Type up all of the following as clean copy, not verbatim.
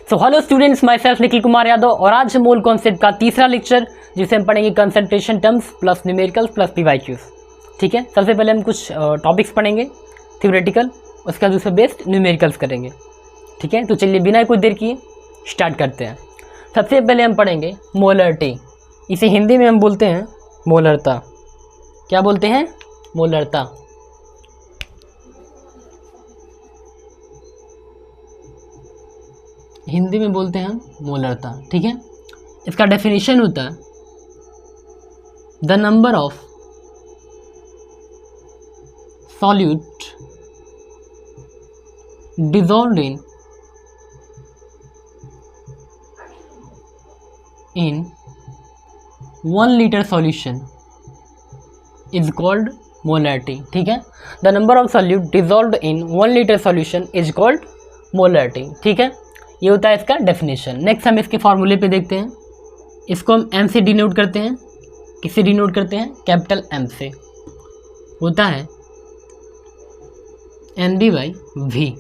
So hello students, my self Nikhil Kumar Yadav और आज mole concept का तीसरा लेक्चर जिसे हम पढ़ेंगे concentration terms plus numericals plus PYQs. ठीक है, सबसे पहले हम कुछ टॉपिक्स पढ़ेंगे थ्योरेटिकल, उसके बाद उससे बेस्ड न्यूमेरिकल्स करेंगे। ठीक है, तो चलिए बिना कोई देर किए स्टार्ट करते हैं। सबसे पहले हम पढ़ेंगे मोलरिटी। इसे हिंदी में हम बोलते हैं मोलरता। क्या बोलते हैं? मोलरता। हिंदी में बोलते हैं हम मोलरता। ठीक है, इसका डेफिनेशन होता है the number of solute dissolved in 1 liter solution is called molarity। ठीक है, the number of solute dissolved in 1 liter solution is called molarity। ठीक है, ये होता है इसका डेफिनेशन। नेक्स्ट हम इसके फॉर्मूले पे देखते हैं। इसको हम एम से डिनोट करते हैं। किससे डिनोट करते हैं? कैपिटल एम से। होता है एन बी बाई वी।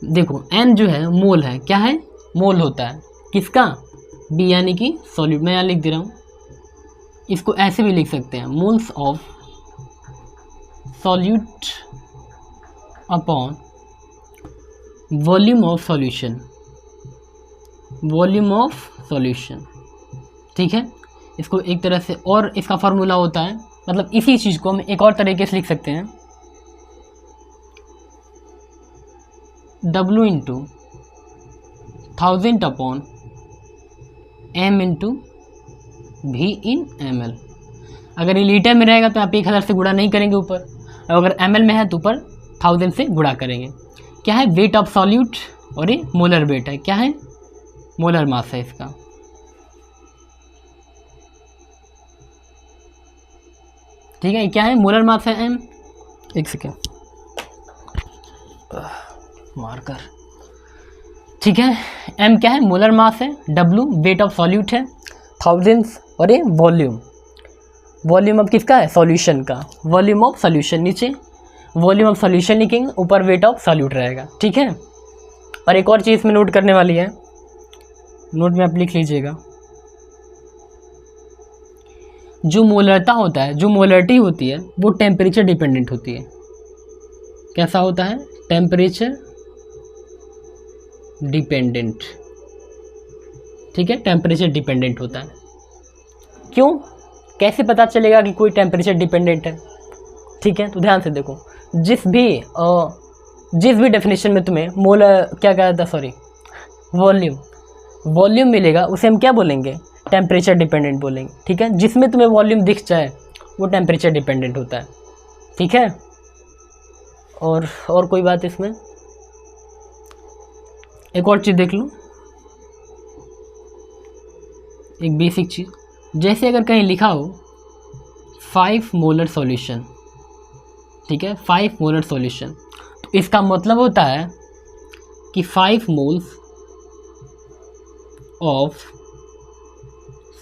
देखो एन जो है मोल है, क्या है? मोल होता है किसका? बी यानी कि सॉल्यूट। मैं यहाँ लिख दे रहा हूँ, इसको ऐसे भी लिख सकते हैं moles of solute upon volume of solution. Volume of solution. ठीक है, इसको एक तरह से और इसका फार्मूला होता है, मतलब इसी चीज़ को हम एक और तरीके से लिख सकते हैं W into 1000 upon M into V इन ml। अगर ये लीटर में रहेगा तो आप 1000 से गुणा नहीं करेंगे ऊपर, और अगर ml में है तो ऊपर 1000 से गुणा करेंगे। क्या है? वेट ऑफ सॉल्यूट, और ये मोलर वेट है। क्या है? मोलर मास है इसका। ठीक है, क्या है? मोलर मास है m। एक सेकेंड मार्कर। ठीक है, m क्या है? मोलर मास है। w वेट ऑफ सॉल्यूट है, थाउजेंड्स, और ये वॉल्यूम। वॉल्यूम अब किसका है? सॉल्यूशन का। वॉल्यूम ऑफ सॉल्यूशन, नीचे वॉल्यूम ऑफ सॉल्यूशन लिखेंगे, ऊपर वेट ऑफ सॉल्यूट रहेगा। ठीक है, और एक और चीज़ में नोट करने वाली है, नोट में आप लिख लीजिएगा। जो मोलरता होता है, जो मोलरिटी होती है, वो टेम्परेचर डिपेंडेंट होती है। कैसा होता है? Temperature dependent. ठीक है, टेम्परेचर डिपेंडेंट होता है। क्यों? कैसे पता चलेगा कि कोई टेम्परेचर डिपेंडेंट है? ठीक है, तो ध्यान से देखो, जिस भी डेफिनेशन में तुम्हें क्या कहा था, सॉरी, वॉल्यूम मिलेगा, उसे हम क्या बोलेंगे? टेम्परेचर डिपेंडेंट बोलेंगे। ठीक है, जिसमें तुम्हें वॉल्यूम दिख जाए वो टेम्परेचर डिपेंडेंट होता है। ठीक है, और कोई बात इसमें? एक और चीज़ देख लो, एक बेसिक चीज़, जैसे अगर कहीं लिखा हो 5 मोलर सॉल्यूशन। ठीक है, 5 मोलर सॉल्यूशन, तो इसका मतलब होता है कि 5 moles of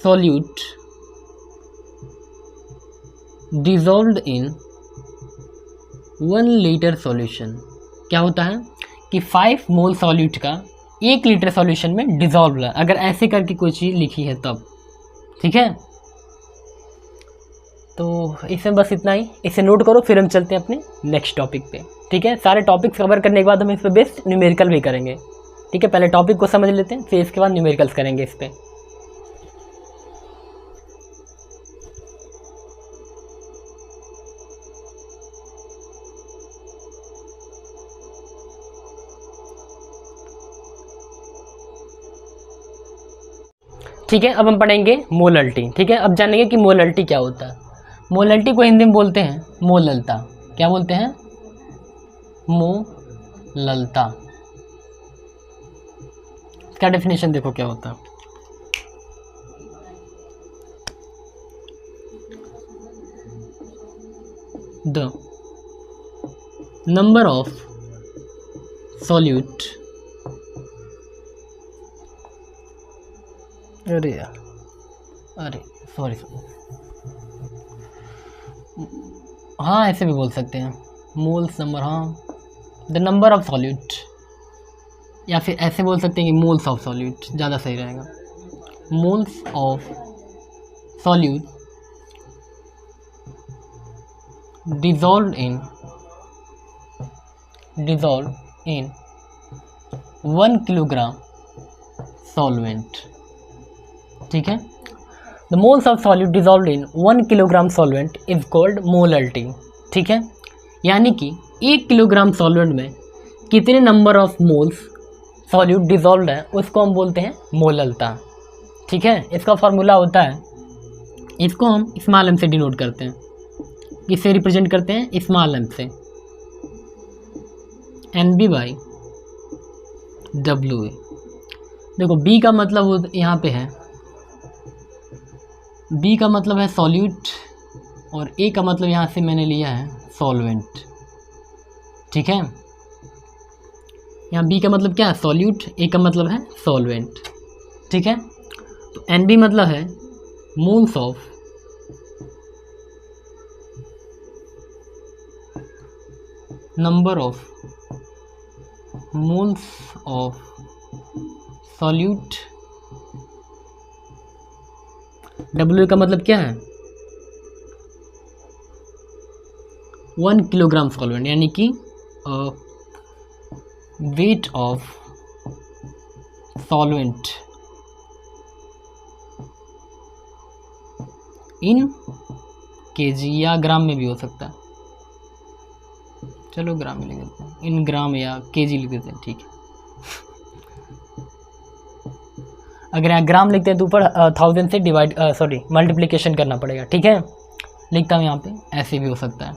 solute dissolved in 1 litre solution. क्या होता है कि 5 मोल सॉल्यूट का 1 लीटर सॉल्यूशन में डिसॉल्व है, अगर ऐसे करके कोई चीज़ लिखी है तब। ठीक है, तो इसमें बस इतना ही, इसे नोट करो, फिर हम चलते हैं अपने नेक्स्ट टॉपिक पे। ठीक है, सारे टॉपिक्स कवर करने के बाद हम इस पर बेस्ड न्यूमेरिकल भी करेंगे। ठीक है, पहले टॉपिक को समझ लेते हैं, फिर इसके बाद न्यूमेरिकल्स करेंगे इस पर। ठीक है, अब हम पढ़ेंगे मोलरिटी। ठीक है, अब जानेंगे कि मोलरिटी क्या होता है। मोलरिटी को हिंदी में बोलते हैं मोललता। क्या बोलते हैं? मोललता। इसका डेफिनेशन देखो क्या होता है। द नंबर ऑफ सॉल्यूट, अरे सॉरी, हाँ ऐसे भी बोल सकते हैं, मोल्स नंबर। हाँ, द नंबर ऑफ सॉल्यूट या फिर ऐसे बोल सकते हैं कि मोल्स ऑफ सॉल्यूट ज़्यादा सही रहेगा। Moles of solute dissolved in 1 kilogram solvent. ठीक है, the moles of solute dissolve in 1 kilogram solvent is called molarity. ठीक है, यानी कि 1 किलोग्राम सॉल्वेंट में कितने number of moles solute dissolve है उसको हम बोलते हैं मोललता। ठीक है, इसका फॉर्मूला होता है, इसको हम स्मॉल एम से डिनोट करते हैं, किससे रिप्रेजेंट करते हैं, स्मॉल एम से, NB बाई WA। देखो B का मतलब यहाँ पे है, B का मतलब है सॉल्यूट और A का मतलब यहाँ से मैंने लिया है सॉल्वेंट। ठीक है, यहाँ B का मतलब क्या है, सॉल्यूट, A का मतलब है सॉल्वेंट। ठीक है, तो NB मतलब है moles of number of moles of solute. W का मतलब क्या है, 1 किलोग्राम सॉल्वेंट, यानी कि wait of solvent in KG, या ग्राम में भी हो सकता है, चलो ग्राम में लिख देते हैं, इन ग्राम या केजी लिख देते हैं। ठीक है, अगर यहाँ ग्राम लिखते हैं तो ऊपर 1000 से डिवाइड मल्टीप्लिकेशन करना पड़ेगा। ठीक है, लिखता हूँ यहाँ पे, ऐसे भी हो सकता है।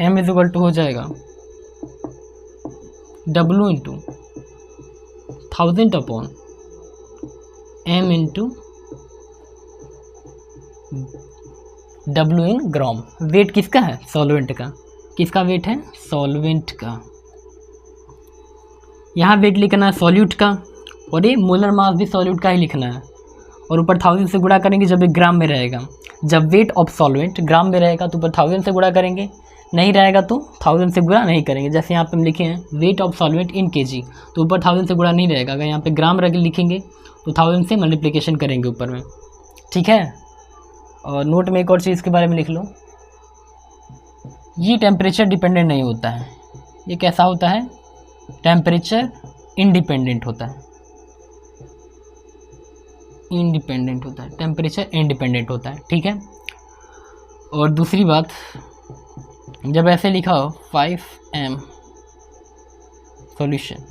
M इज इक्वल टू हो जाएगा W into 1000 upon M into W इन ग्राम। वेट किसका है, सॉल्वेंट का। किसका वेट है, सॉल्वेंट का। यहाँ वेट लिखना है सॉल्यूट का, और ये मोलर मास भी सॉल्यूट का ही लिखना है, और ऊपर 1000 से गुणा करेंगे जब ये ग्राम में रहेगा। जब वेट ऑफ सॉल्वेंट ग्राम में रहेगा तो ऊपर 1000 से गुणा करेंगे, नहीं रहेगा तो 1000 से गुणा नहीं करेंगे। जैसे यहाँ पे हम लिखे हैं wait of solvent in KG, तो ऊपर 1000 से गुणा नहीं रहेगा। अगर यहाँ पे ग्राम रख लिखेंगे तो 1000 से मल्टीप्लिकेशन करेंगे ऊपर में। ठीक है, और नोट में एक और चीज़ के बारे में लिख लो, ये टेम्परेचर डिपेंडेंट नहीं होता है। ये कैसा होता है, टेम्परेचर इंडिपेंडेंट होता है, इंडिपेंडेंट होता है, टेम्परेचर इंडिपेंडेंट होता है। ठीक है, और दूसरी बात, जब ऐसे लिखा हो 5m सॉल्यूशन,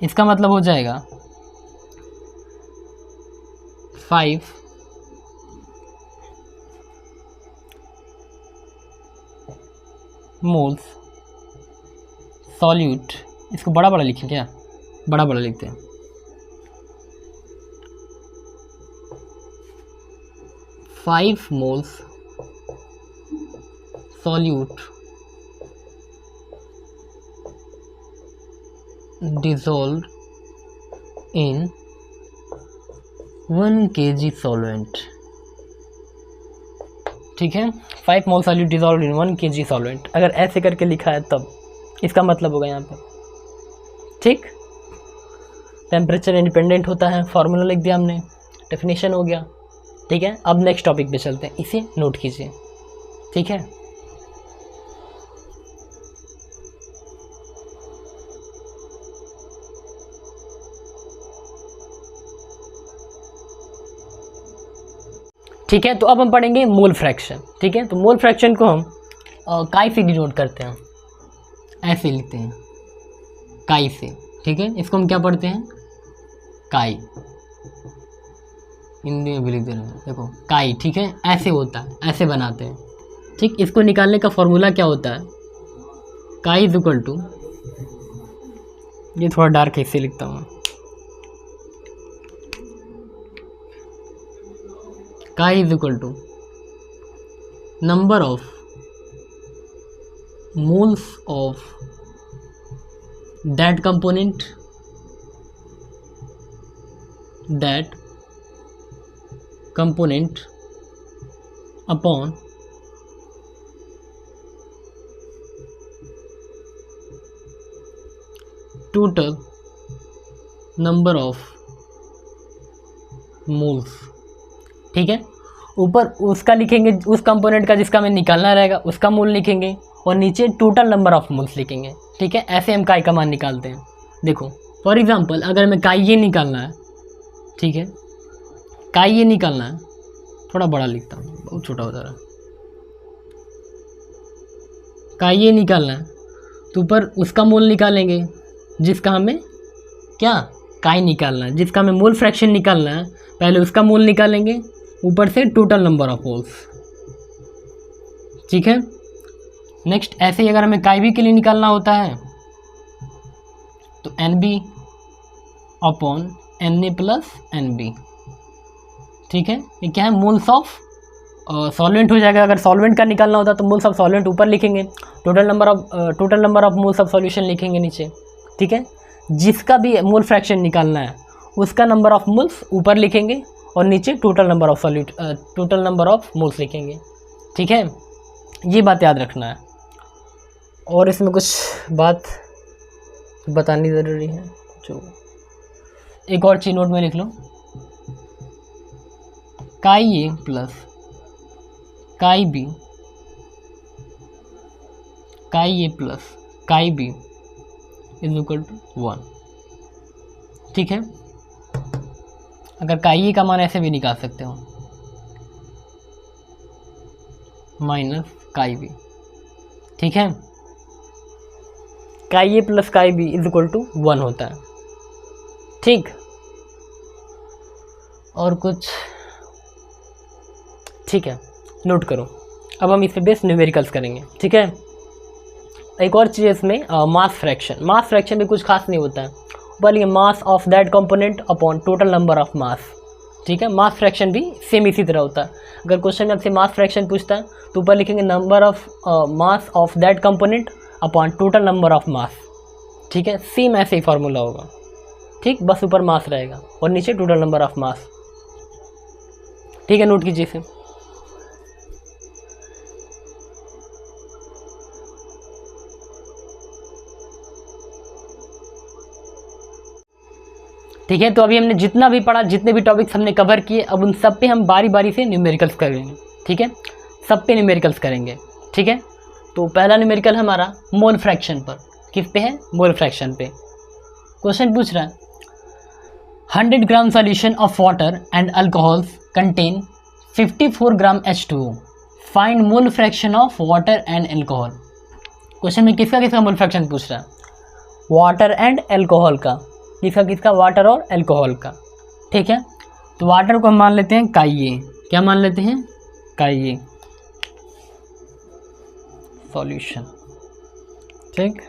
इसका मतलब हो जाएगा 5 मोल्स सॉल्यूट। इसको बड़ा बड़ा लिखें क्या, बड़ा बड़ा लिखते हैं, 5 moles solute dissolved in 1 kg solvent. ठीक है, 5 मोल solute dissolve in 1 kg solvent. अगर ऐसे करके लिखा है तब इसका मतलब होगा यहाँ पे। ठीक, टेम्परेचर इंडिपेंडेंट होता है, फार्मूला लिख दिया हमने, डेफिनेशन हो गया। ठीक है, अब नेक्स्ट टॉपिक पे चलते हैं, इसे नोट कीजिए। ठीक है, ठीक है, तो अब हम पढ़ेंगे मोल फ्रैक्शन। ठीक है, तो मोल फ्रैक्शन को हम काई से डिनोट करते हैं, ऐसे लिखते हैं काई से। ठीक है, इसको हम क्या पढ़ते हैं, काई, हिंदी में भी लिख दे रहे हैं, देखो काई। ठीक है, ऐसे होता है, ऐसे बनाते हैं। ठीक, इसको निकालने का फॉर्मूला क्या होता है, काई इज इक्वल टू, ये थोड़ा डार्क ऐसे लिखता हूँ, chi is equal to number of moles of that component upon total number of moles. ठीक है, ऊपर उसका लिखेंगे, उस कंपोनेंट का जिसका हमें निकालना रहेगा उसका मोल लिखेंगे, और नीचे टोटल नंबर ऑफ मोल्स लिखेंगे। ठीक है, ऐसे हम काई का मान निकालते हैं। देखो फॉर एग्जांपल अगर हमें काई ये निकालना है, ठीक है, काई ये निकालना है, थोड़ा बड़ा लिखता हूँ, बहुत छोटा हो जा रहा है। काई ये निकालना है तो ऊपर उसका मोल निकालेंगे जिसका हमें क्या काई निकालना है, जिसका हमें मोल फ्रैक्शन निकालना है, पहले उसका मोल निकालेंगे, ऊपर से टोटल नंबर ऑफ मोल्स। ठीक है, नेक्स्ट ऐसे ही अगर हमें काई बी के लिए निकालना होता है तो N B upon N A plus N B. ठीक है, ये क्या है, मोल्स ऑफ सॉल्वेंट हो जाएगा। अगर सॉल्वेंट का निकालना होता तो मोल्स ऑफ सॉल्वेंट ऊपर लिखेंगे, total number of moles of solution लिखेंगे नीचे। ठीक है, जिसका भी मोल फ्रैक्शन निकालना है उसका नंबर ऑफ मोल्स ऊपर लिखेंगे और नीचे टोटल नंबर ऑफ मोल्स लिखेंगे। ठीक है, ये बात याद रखना है। और इसमें कुछ बात बतानी ज़रूरी है, जो एक और चीज नोट में लिख लो, काई A plus chi B, chi A plus chi B is equal to 1। ठीक है, अगर काई ए का मान ऐसे भी निकाल सकते हो, माइनस काई बी। ठीक है, chi A plus chi B is equal to 1 होता है। ठीक, और कुछ, ठीक है, नोट करो। अब हम इस पे बेस न्यूमेरिकल्स करेंगे। ठीक है, एक और चीज़ इसमें मास फ्रैक्शन में कुछ खास नहीं होता है, बोलिए mass of that component upon total number of mass. ठीक है, मास फ्रैक्शन भी सेम इसी तरह होता है। अगर क्वेश्चन में आपसे मास फ्रैक्शन पूछता है तो ऊपर लिखेंगे number of mass of that component upon total number of mass. ठीक है, सेम ऐसे ही फार्मूला होगा। ठीक, बस ऊपर मास रहेगा और नीचे टोटल नंबर ऑफ मास। ठीक है, नोट कीजिए इसे। ठीक है, तो अभी हमने जितना भी पढ़ा, जितने भी टॉपिक्स हमने कवर किए, अब उन सब पे हम बारी बारी से न्यूमेरिकल्स करेंगे। ठीक है, सब पे न्यूमेरिकल्स करेंगे। ठीक है, तो पहला न्यूमेरिकल हमारा मोल फ्रैक्शन पर, किस पे है, मोल फ्रैक्शन पे। क्वेश्चन पूछ रहा है 100 gram solution of water and alcohols contain 54 gram H2O, find mole fraction of water and alcohol. Question में किसका किसका मोल फ्रैक्शन पूछ रहा है, वाटर एंड अल्कोहल का, किसका वाटर और अल्कोहल का। ठीक है, तो वाटर को हम मान लेते हैं काई ए, क्या मान लेते हैं, काई ए सॉल्यूशन। ठीक,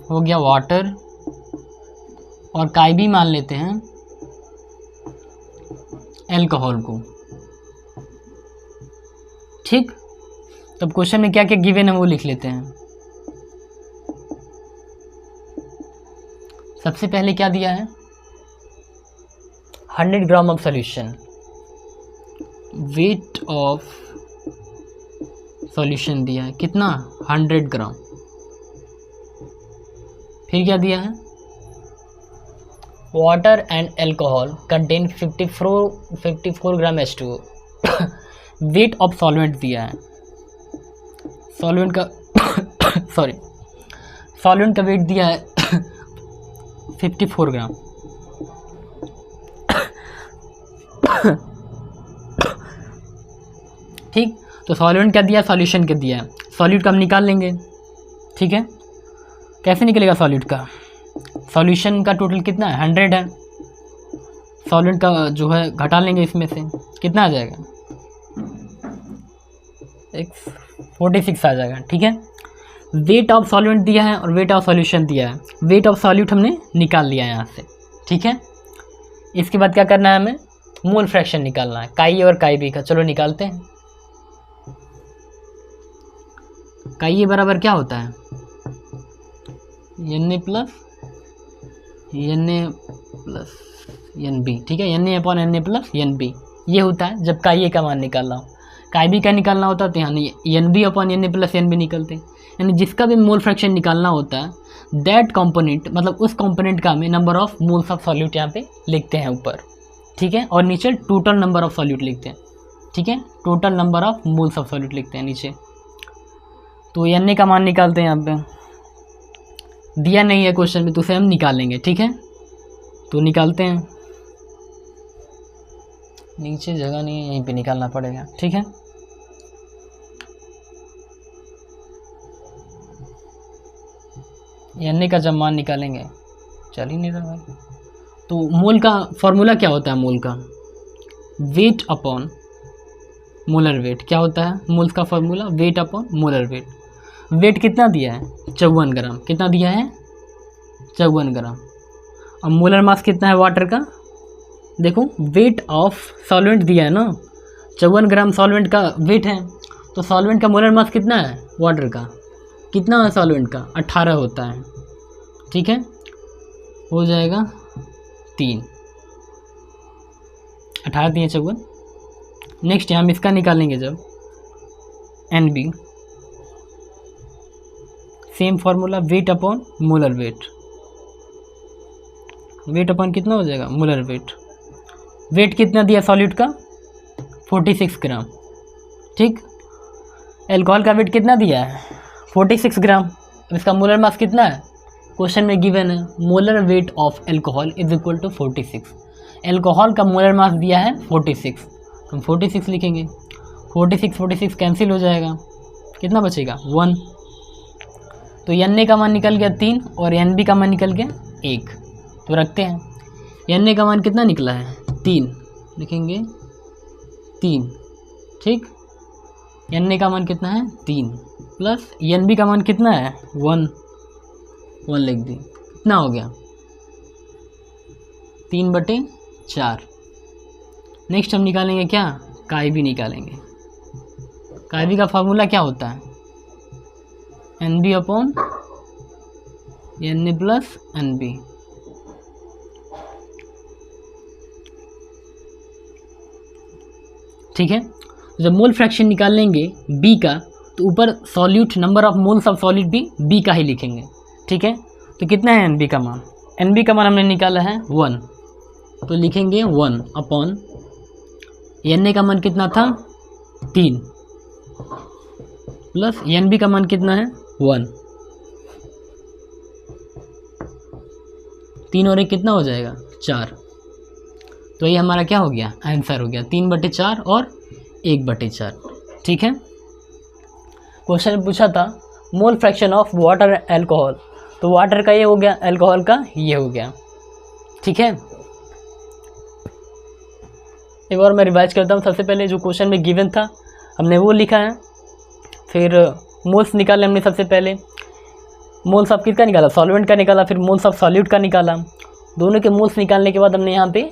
हो गया वाटर, और काई बी मान लेते हैं अल्कोहल को। ठीक, तब क्वेश्चन में क्या क्या गिवन है वो लिख लेते हैं। सबसे पहले क्या दिया है, 100 gram of solution, weight of solution दिया है कितना, 100 ग्राम। फिर क्या दिया है, water and alcohol contain 54 gram H2O, wait of solvent दिया है, सॉल्वेंट का सॉल्वेंट का वेट दिया है 54 ग्राम। ठीक, तो सॉल्वेंट क्या दिया, सॉल्यूशन क्या दिया है, सॉल्यूट का हम निकाल लेंगे। ठीक है, कैसे निकलेगा सॉल्यूट का, सॉल्यूशन का टोटल कितना है, 100 है, सॉल्वेंट का जो है घटा लेंगे इसमें से, कितना आ जाएगा, 46 आ जाएगा। ठीक है, वेट ऑफ सॉल्वेंट दिया है और वेट ऑफ सॉल्यूशन दिया है, वेट ऑफ सॉल्यूट हमने निकाल लिया है यहाँ से। ठीक है, इसके बाद क्या करना है, हमें मोल फ्रैक्शन निकालना है काई ए और काई बी का। चलो निकालते हैं। काई ए बराबर क्या होता है, Na प्लस एन बी। ठीक है, Na upon Na plus N B, ये होता है जब काई ए का मान निकालना हो। काई बी का निकालना होता है तो यहाँ N B upon N A plus N B निकलते, यानी जिसका भी मोल फ्रैक्शन निकालना होता है दैट कंपोनेंट, मतलब उस कंपोनेंट का हमें number of moles of solute यहाँ पे लिखते हैं ऊपर, ठीक है, और नीचे टोटल नंबर ऑफ सॉल्यूट लिखते हैं, ठीक है, total number of moles of solute लिखते हैं नीचे। तो एन ए का मान निकालते हैं, यहाँ पे दिया नहीं है क्वेश्चन में तो उसे हम निकालेंगे, ठीक है, तो निकालते हैं, नीचे जगह नहीं है यहीं पे निकालना पड़ेगा, ठीक है। एन ए का जब मान निकालेंगे, चल ही नहीं रहा भाई, तो मोल का फॉर्मूला क्या होता है, मोल का वेट अपॉन मोलर वेट, क्या होता है मोल्स का formula, weight upon molar weight. Weight कितना दिया है 54 ग्राम, कितना दिया है 54 ग्राम। अब मोलर मास कितना है वाटर का, देखो वेट ऑफ सॉल्वेंट दिया है ना, 54 ग्राम सॉल्वेंट का वेट है, तो सॉल्वेंट का मोलर मास कितना है वाटर का, कितना है सॉल्वेंट का 18 होता है, ठीक है, हो जाएगा 3, 18 3 54। नेक्स्ट हम इसका निकालेंगे जब N B, same formula weight upon molar weight, weight upon कितना हो जाएगा मोलर वेट। वेट कितना दिया सॉल्यूट का 46 ग्राम, ठीक, एल्कोहल का वेट कितना दिया है 46 ग्राम। अब इसका मोलर मास कितना है, क्वेश्चन में गिवन है molar weight of alcohol is equal to 46, alcohol का मोलर मास दिया है 46, हम 46 लिखेंगे, 46 कैंसिल हो जाएगा, कितना बचेगा 1, तो एन ए का मान निकल गया 3 और एन बी का मान निकल गया 1, तो रखते हैं, एन ए का मान कितना निकला है 3, लिखेंगे 3, ठीक, एन ए का मान कितना है 3 प्लस एन बी का मान कितना है 1 लिख दी, कितना हो गया 3/4। नेक्स्ट हम निकालेंगे क्या, काई बी निकालेंगे। काई बी का फार्मूला क्या होता है N B upon N A plus N B, ठीक है। जब मोल फ्रैक्शन निकाल लेंगे बी का तो ऊपर solute number of moles of solid भी बी का ही लिखेंगे, ठीक है। तो कितना है एन बी का मान, एन बी का मान हमने निकाला है 1, तो लिखेंगे 1 अपॉन एन ए का मान कितना था 3 प्लस एन बी का मान कितना है 1, 3 और 1 कितना हो जाएगा 4, तो ये हमारा क्या हो गया आंसर हो गया 3/4 और 1/4, ठीक है। क्वेश्चन में पूछा था मोल फ्रैक्शन ऑफ वाटर एल्कोहल, तो वाटर का ये हो गया, एल्कोहल का ये हो गया, ठीक है। एक बार मैं रिवाइज करता हूँ, सबसे पहले जो क्वेश्चन में गिवन था हमने वो लिखा है, फिर मोल्स निकाले हमने, सबसे पहले मोल्स ऑफ किसका निकाला सॉल्वेंट का निकाला, फिर मोल्स ऑफ सॉल्यूट का निकाला, दोनों के मोल्स निकालने के बाद हमने यहाँ पे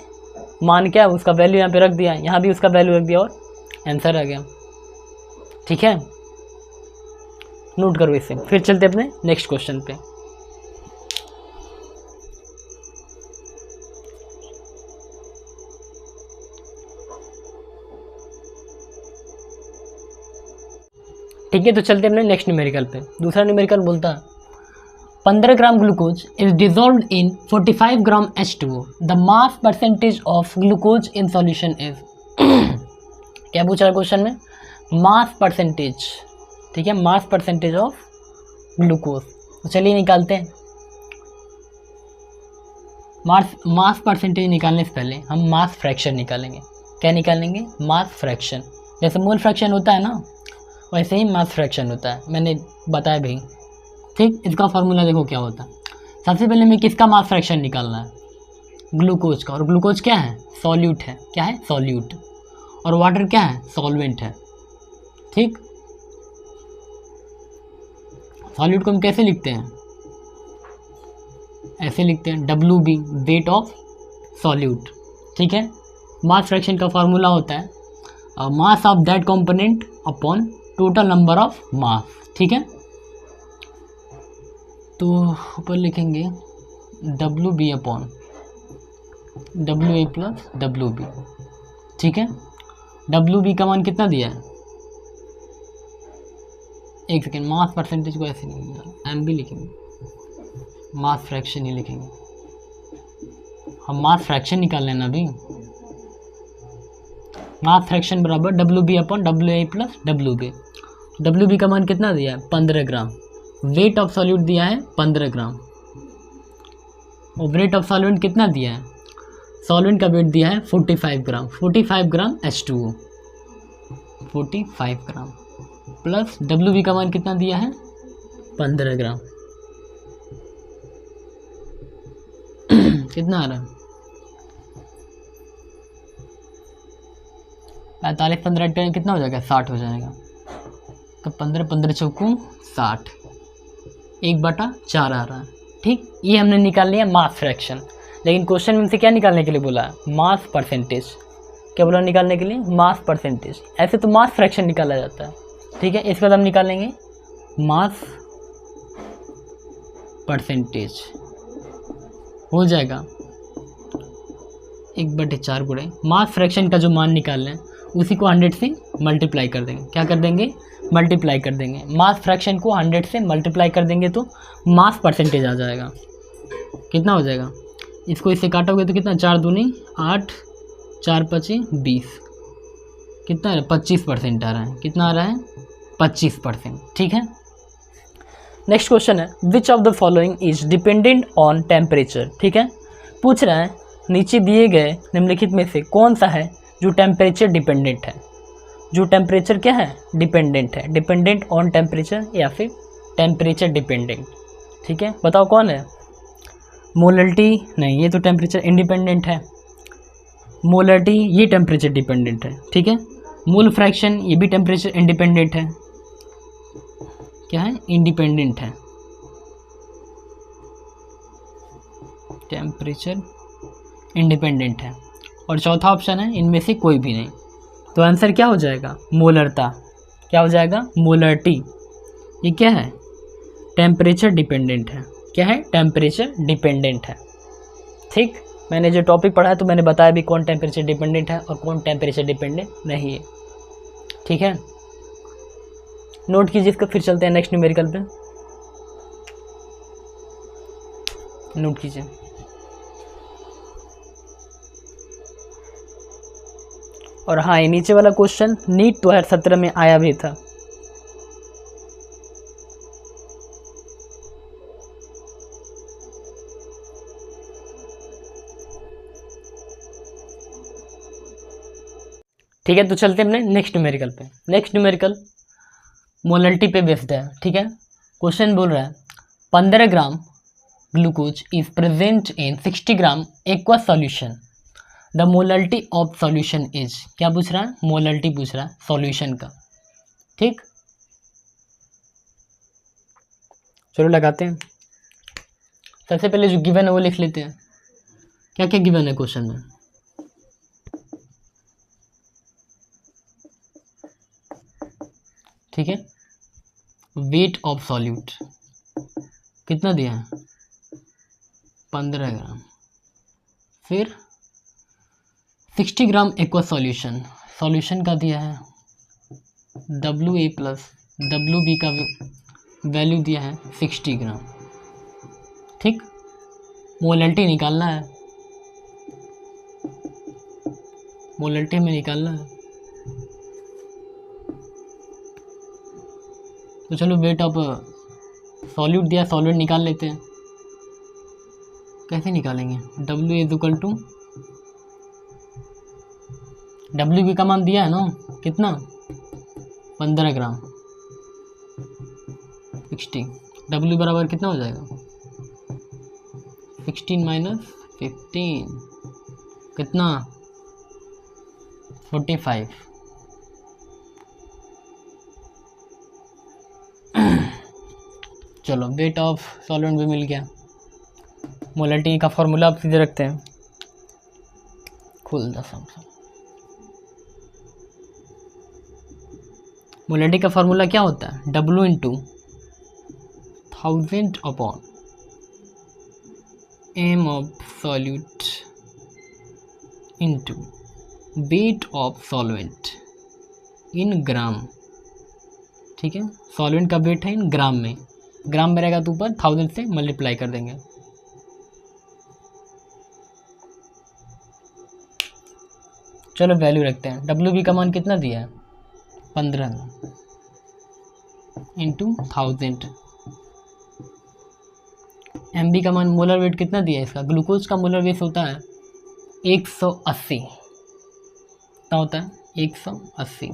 मान क्या उसका वैल्यू यहाँ पे रख दिया, यहाँ भी उसका वैल्यू रख दिया और आंसर आ गया, ठीक है, नोट करो इसे। फिर चलते अपने नेक्स्ट क्वेश्चन पे। ठीक है, तो चलते अपने नेक्स्ट न्यूमेरिकल पे। दूसरा न्यूमेरिकल बोलता है 15 gram glucose is dissolved in 45 gram H2O, the mass percentage of glucose in solution is. क्या पूछा है क्वेश्चन में, मास परसेंटेज, ठीक है, मास परसेंटेज ऑफ ग्लूकोज। तो चलिए निकालते हैं। मास परसेंटेज निकालने से पहले हम मास फ्रैक्शन निकालेंगे। क्या निकालेंगे, मास फ्रैक्शन। जैसे मोल फ्रैक्शन होता है ना, वैसे ही मास फ्रैक्शन होता है, मैंने बताया भी, ठीक। इसका फार्मूला देखो क्या होता है। सबसे पहले हमें किसका मास फ्रैक्शन निकालना है, ग्लूकोज का, और ग्लूकोज क्या है सॉल्यूट है, क्या है सॉल्यूट, और वाटर क्या है सॉल्वेंट है, ठीक। सॉल्यूट को हम कैसे लिखते हैं, ऐसे लिखते हैं WB, वेट ऑफ सॉल्यूट, ठीक है। मास फ्रैक्शन का फार्मूला होता है mass of that component upon total number of mass, ठीक है। तो ऊपर लिखेंगे WB upon WA plus WB, ठीक है। WB का मान कितना दिया है एक सेकेंड, मास परसेंटेज को ऐसे नहीं लिखेंगे, एम भी लिखेंगे, मास फ्रैक्शन ही लिखेंगे। हम मास फ्रैक्शन निकाल लेना अभी। मास फ्रैक्शन बराबर W B upon W A plus W B. W B का मान कितना दिया है? 15 ग्राम। वेट ऑफ सॉल्यूट दिया है 15 ग्राम। और वेट ऑफ सॉल्वेंट कितना दिया है? सॉल्वेंट का वेट दिया है 45 gram. 45 gram H2O, 45 gram plus W B का मान कितना दिया है? 15 ग्राम। कितना आ रहा है? 45 15 कितना हो जाएगा? 60 हो जाएगा। तो 15 15 चौकू 60, 1/4 आ रहा है। ठीक, ये हमने निकाल लिया मास फ्रैक्शन। लेकिन क्वेश्चन में हमसे क्या निकालने के लिए बोला है? Mass percentage. क्या बोला निकालने के लिए? Mass percentage. ऐसे तो मास फ्रैक्शन निकाला जाता है। ठीक है, इसके बाद हम निकालेंगे मास परसेंटेज। हो जाएगा 1/4 गुणे मास फ्रैक्शन का जो मान निकाल लें उसी को 100 से मल्टीप्लाई कर देंगे। क्या कर देंगे? मल्टीप्लाई कर देंगे। मास फ्रैक्शन को 100 से मल्टीप्लाई कर देंगे तो मास परसेंटेज आ जाएगा। कितना हो जाएगा? इसको इससे काटोगे तो कितना? 4 दूनी 8, 4 5 20, कितना आ रहा है? 25% आ रहा है। कितना आ रहा है? 25%। ठीक है, नेक्स्ट क्वेश्चन है which of the following is dependent on temperature. ठीक है, पूछ रहा है नीचे दिए गए निम्नलिखित में से कौन सा है जो टेम्परेचर डिपेंडेंट है। जो टेम्परेचर क्या है? डिपेंडेंट है। डिपेंडेंट ऑन टेम्परेचर या फिर टेम्परेचर डिपेंडेंट। ठीक है, बताओ कौन है? मोलरिटी नहीं, ये तो टेम्परेचर इंडिपेंडेंट है। मोलरिटी ये टेम्परेचर डिपेंडेंट है। ठीक है, मोल फ्रैक्शन ये भी टेम्परेचर इंडिपेंडेंट है। क्या है? इंडिपेंडेंट है। टेम्परेचर इंडिपेंडेंट है। और चौथा ऑप्शन है इनमें से कोई भी नहीं। तो आंसर क्या हो जाएगा? मोलरता। क्या हो जाएगा? मोलरिटी। ये क्या है? टेम्परेचर डिपेंडेंट है। क्या है? टेम्परेचर डिपेंडेंट है। ठीक, मैंने जो टॉपिक पढ़ा है तो मैंने बताया भी कौन टेम्परेचर डिपेंडेंट है और कौन टेम्परेचर डिपेंडेंट नहीं है। ठीक है, नोट कीजिए इसको, फिर चलते हैं नेक्स्ट न्यूमेरिकल पे। नोट कीजिए। और हाँ, ये नीचे वाला क्वेश्चन नीट 2017 में आया भी था। ठीक है, तो चलते हैं अपने नेक्स्ट न्यूमेरिकल पे। नेक्स्ट न्यूमेरिकल मोलरिटी पे बेस्ड है। ठीक है, क्वेश्चन बोल रहा है 15 gram glucose is present in 60 gram aqua solution. The molarity of solution is. क्या पूछ रहा है? मोलरिटी पूछ रहा है सॉल्यूशन का। ठीक, चलो लगाते हैं। सबसे पहले जो गिवन है वो लिख लेते हैं। क्या क्या गिवन है क्वेश्चन में? ठीक है, वेट ऑफ सॉल्यूट कितना दिया है? 15 ग्राम। फिर 60 ग्राम एक्वा सॉल्यूशन, सॉल्यूशन का दिया है WA प्लस WB का वैल्यू दिया है 60 ग्राम। ठीक, मोलरिटी निकालना है। मोलरिटी में निकालना है। तो चलो वेट ऑफ सॉल्यूट दिया, सॉल्यूट निकाल लेते हैं। कैसे निकालेंगे? W is equal to WB का मान दिया है ना, कितना? 15 ग्राम 60। W बराबर कितना हो जाएगा? 16 माइनस 15 कितना? 45। चलो वेट ऑफ सॉल्वेंट भी मिल गया। मोलरिटी का फॉर्मूला आप सीधे रखते हैं। खुल दस मोलरिटी का फॉर्मूला क्या होता है? W into 1000 upon m of solute into weight of solvent in gram. ठीक है। सॉल्वेंट का वेट है इन ग्राम में, ग्राम में रहेगा तो ऊपर 1000 से मल्टीप्लाई कर देंगे। चलो वैल्यू रखते हैं। WB का मान कितना दिया है 15 इंटू 1000। MB का मान मोलर वेट कितना दिया है इसका, ग्लूकोज का मोलर वेट होता है 180, कितना होता है 180।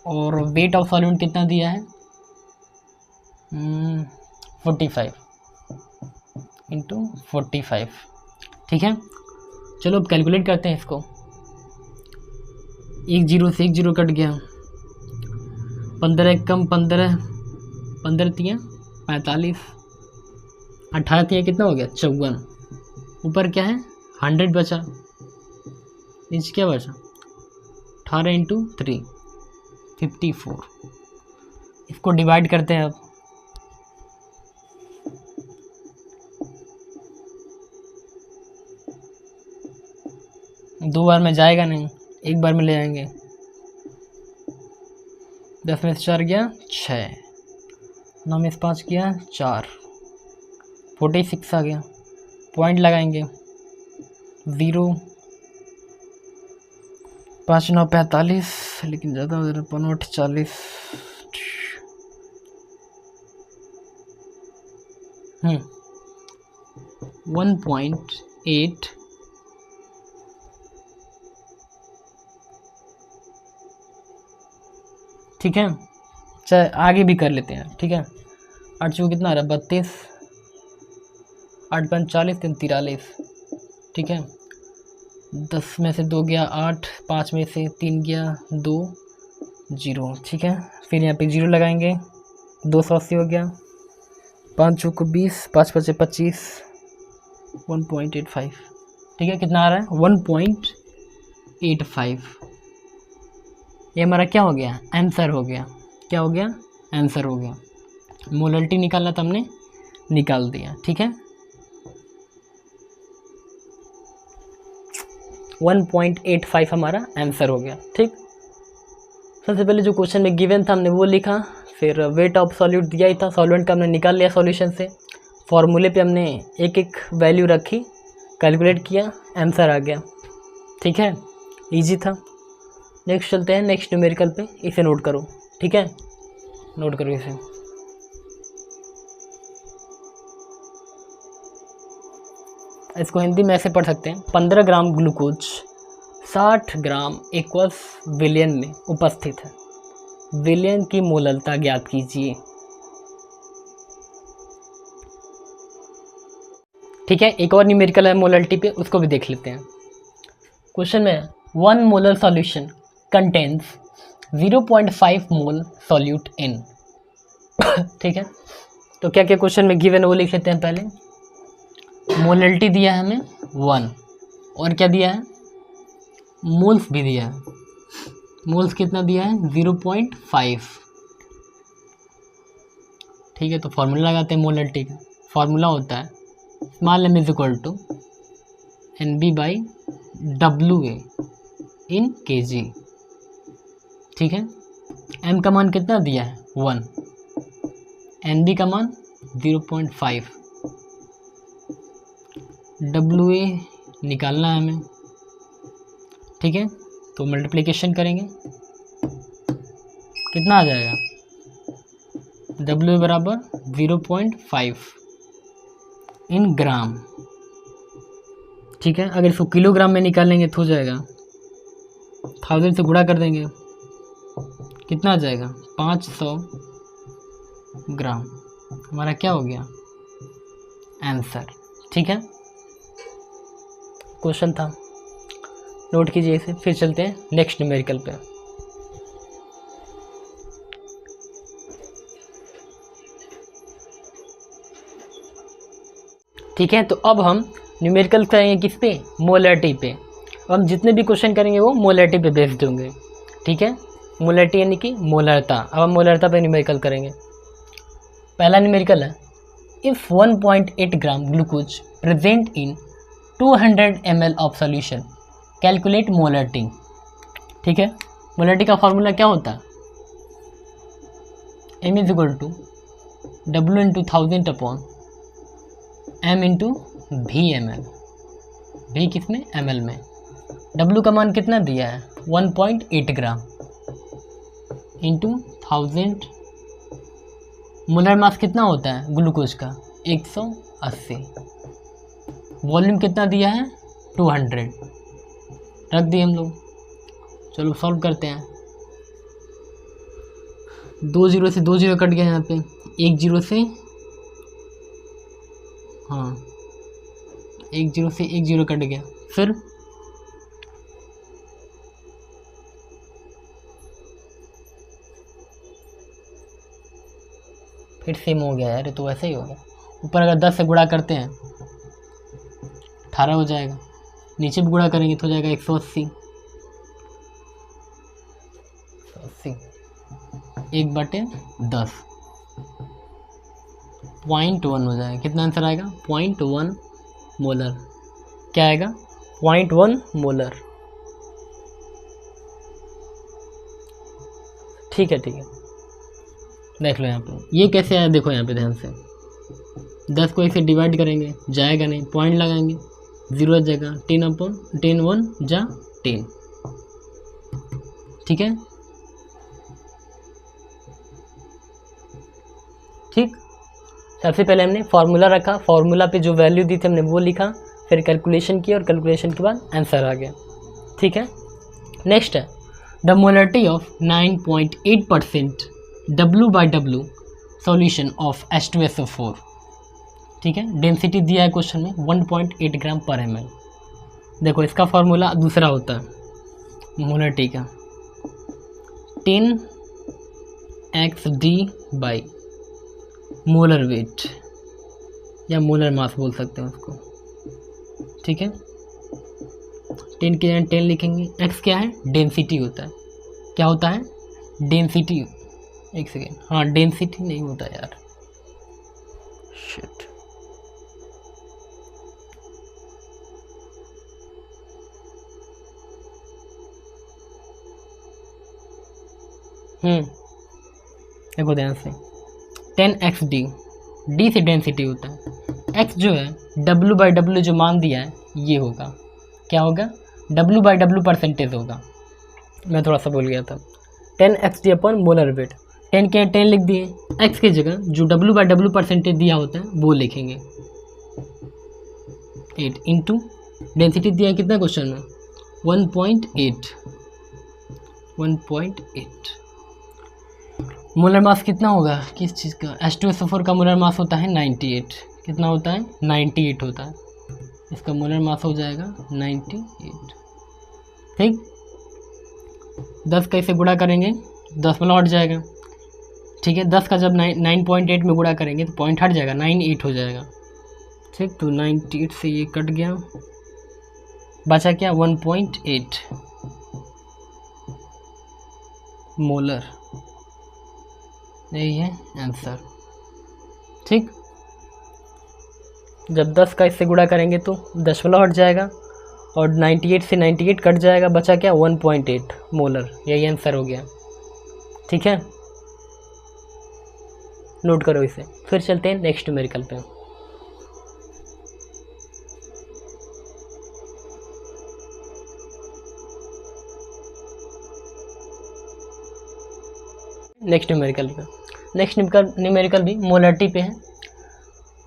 और वेट ऑफ सॉल्वेंट कितना दिया है 45 इंटू 45, ठीक है। चलो अब कैलकुलेट करते हैं इसको। एक जीरो से एक जीरो कट गया, 15 एक कम 15, 15 तियाँ 45, 18 तियाँ कितना हो गया 54। ऊपर क्या है 100 बचा, नीचे क्या बचा 18 इंटू 3 54। इसको डिवाइड करते हैं अब। दो बार में जाएगा नहीं, एक बार में ले आएंगे। 10 में से 4 गया 6, 9 में से 5 गया 4, 46 आ गया। पॉइंट लगाएंगे 0, 5 9 45, लेकिन ज़्यादा हो रहा 5 40। 1.8 ठीक है। चाहे आगे भी कर लेते हैं, ठीक है। 8 चौके कितना आ रहा है 32, 8 5 40 3 43, ठीक है। 10 में से 2 गया 8, 5 में से 3 गया 2 0, ठीक है। फिर यहाँ पे 0 लगाएंगे, 280 हो गया, 5 चौको 20, 5 5 25, 1.85, ठीक है। कितना आ रहा है 1.85। ये हमारा क्या हो गया आंसर हो गया, क्या हो गया आंसर हो गया। मोलरिटी निकालना तो हमने निकाल दिया, ठीक है। 1.85 हमारा आंसर हो गया, ठीक। सबसे पहले जो क्वेश्चन में गिवन था हमने वो लिखा, फिर वेट ऑफ सॉल्यूट दिया ही था, सॉल्वेंट का हमने निकाल लिया सॉल्यूशन से, फॉर्मूले पे हमने एक एक वैल्यू रखी, कैलकुलेट किया, आंसर आ गया, ठीक है। इजी था। नेक्स्ट चलते हैं नेक्स्ट न्यूमेरिकल पे, इसे नोट करो, ठीक है। नोट करो इसे। इसको हिंदी में ऐसे पढ़ सकते हैं, 15 ग्राम ग्लूकोज 60 ग्राम एक्वस विलियन में उपस्थित है, विलियन की मोलरता ज्ञात कीजिए, ठीक है। एक और न्यूमेरिकल है मोलरिटी पे, उसको भी देख लेते हैं। क्वेश्चन में 1 molar solution contains 0.5 mole solute in, ठीक है। तो क्या क्या क्वेश्चन में गिवन है वो लिख लेते हैं पहले। मोलरिटी दिया है हमें 1, और क्या दिया है मोल्स भी दिया है। मोल्स कितना दिया है 0.5, ठीक है। तो फॉर्मूला लगाते हैं मोलरिटी का। फॉर्मूला होता है small m is equal to NB/WA in kg, ठीक है। m का मान कितना दिया है 1, NB का मान 0.5, WA निकालना है हमें, ठीक है। तो मल्टीप्लिकेशन करेंगे, कितना आ जाएगा WA बराबर 0.5 इन ग्राम, ठीक है। अगर इसको किलोग्राम में निकालेंगे तो हो जाएगा 1000 से गुणा कर देंगे, कितना आ जाएगा 500 ग्राम। हमारा क्या हो गया आंसर, ठीक है। क्वेश्चन था, नोट कीजिए इसे। फिर चलते हैं नेक्स्ट न्यूमेरिकल पे। ठीक है, तो अब हम न्यूमेरिकल करेंगे किस पे मोलरिटी पे। अब हम जितने भी क्वेश्चन करेंगे वो मोलरिटी पे बेस्ड होंगे, ठीक है। मोलरिटी यानी कि मोलरता। अब हम मोलरता पे न्यूमेरिकल करेंगे। पहला न्यूमेरिकल है, if 1.8 gram glucose present in 200 ml of solution calculate molarity, ठीक है। मोलरिटी का फॉर्मूला क्या होता है m is equal to W into 1000 upon m into V ml, भी किसमें ml में। W का मान कितना दिया है 1.8 ग्राम इंटू 1000। मोलर मास कितना होता है ग्लूकोज का 180। वॉल्यूम कितना दिया है 200, रख दिए हम लोग। चलो सॉल्व करते हैं। 2 जीरो से 2 जीरो कट गया यहाँ पे, 1 जीरो से, हाँ 1 जीरो से 1 जीरो कट गया, फिर सेम हो गया यार, तो वैसे ही हो गया। ऊपर अगर 10 से गुणा करते हैं 18 हो जाएगा, नीचे भी गुणा करेंगे तो हो जाएगा 180। 1/10 0.1 हो जाएगा। कितना आंसर आएगा 0.1 मोलर। क्या आएगा 0.1 मोलर। ठीक है देख लो यहाँ पे ये कैसे आया, देखो यहाँ पे ध्यान से। 10 को 1 से डिवाइड करेंगे, जाएगा नहीं, पॉइंट लगाएंगे, 0 जगह 10/10 1 जा 10। ठीक है, ठीक। सबसे पहले हमने फार्मूला रखा, फार्मूला पे जो वैल्यू दी थी हमने वो लिखा, फिर कैलकुलेशन किया और कैलकुलेशन के बाद आंसर आ गया। ठीक है, नेक्स्ट है the molarity of 9.8% W/W solution of H2SO4। ठीक है, डेंसिटी दिया है क्वेश्चन में 1.8 ग्राम पर ml। देखो इसका फार्मूला दूसरा होता है मोलरिटी का, 10xD बाई मोलर वेट या मोलर मास बोल सकते हैं उसको। ठीक है, 10 के जगह 10 लिखेंगे। x क्या है डेंसिटी होता है, क्या होता है डेंसिटी। एक सेकेंड, हाँ डेंसिटी नहीं होता यार, शिट। देखो ध्यान से 10xD, D से डेंसिटी होता है, x जो है W/W जो मान दिया है ये होगा, क्या होगा W/W परसेंटेज होगा। मैं थोड़ा सा भूल गया था। 10xD अपॉन मोलर वेट, 10 के 10 लिख दिए, x की जगह जो W/W परसेंटेज दिया होता है वो लिखेंगे 8 इंटू डेंसिटी दिया है कितना क्वेश्चन में 1.8। मोलर मास कितना होगा किस चीज़ का, H2SO4 का मोलर मास होता है 98। कितना होता है 98 होता है, इसका मोलर मास हो जाएगा 98। ठीक, 10 कैसे गुणा करेंगे 10 में लौट जाएगा। ठीक है, 10 का जब 9.8 में गुणा करेंगे तो पॉइंट हट जाएगा, 98 हो जाएगा। ठीक, तो 98 से ये कट गया, बचा क्या 1.8 मोलर, यही है आंसर। ठीक, जब 10 का इससे गुणा करेंगे तो दशमलव हट जाएगा और 98 से 98 कट जाएगा, बचा क्या 1.8 मोलर, यही आंसर हो गया। ठीक है, नोट करो इसे। फिर चलते हैं नेक्स्ट न्यूमेरिकल पे। नेक्स्ट न्यूमेरिकल भी मोलरिटी पे है।